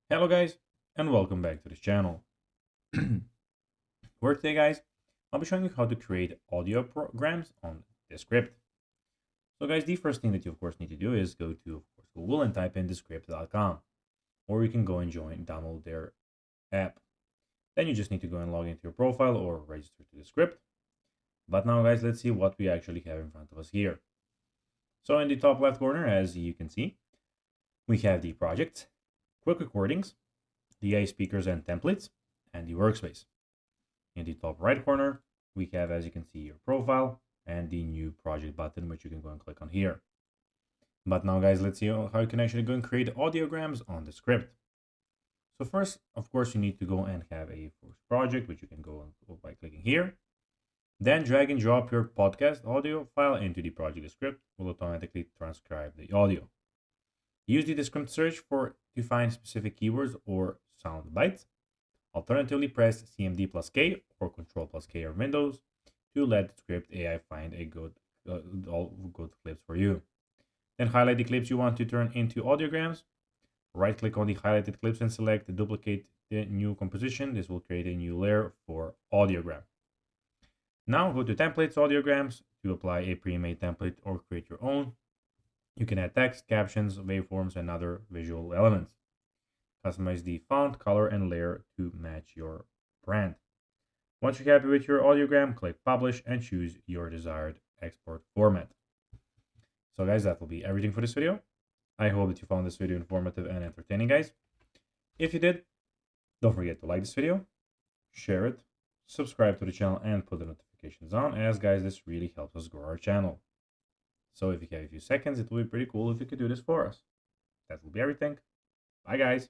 Hello guys, and welcome back to this channel. For today guys, I'll be showing you how to create audio programs on Descript. So guys, the first thing that you of course need to do is go to of course Google and type in descript.com, or you can go and download their app. Then you just need to go and log into your profile or register to Descript. But now guys, let's see what we actually have in front of us here. So in the top left corner, as you can see, we have the projects, quick recordings, the AI speakers and templates, and the workspace. In the top right corner, we have, as you can see, your profile and the new project button, which you can go and click on here. But now guys, let's see how you can actually go and create audiograms on Descript. So first, of course, you need to go and have a first project, which you can go by clicking here. Then drag and drop your podcast audio file into the project Descript. Will automatically transcribe the audio. Use the Descript search to find specific keywords or sound bites. Alternatively, press CMD plus K or Control plus K on Windows to let Descript AI find all good clips for you. Then highlight the clips you want to turn into audiograms. Right click on the highlighted clips and select duplicate the new composition. This will create a new layer for audiogram. Now go to templates audiograms to apply a pre-made template or create your own. You can add text, captions, waveforms, and other visual elements. Customize the font, color, and layer to match your brand. Once you're happy with your audiogram, click Publish and choose your desired export format. So guys, that will be everything for this video. I hope that you found this video informative and entertaining, guys. If you did, don't forget to like this video, share it, subscribe to the channel, and put the notifications on, as guys, this really helps us grow our channel. So if you have a few seconds, it would be pretty cool if you could do this for us. That will be everything. Bye, guys.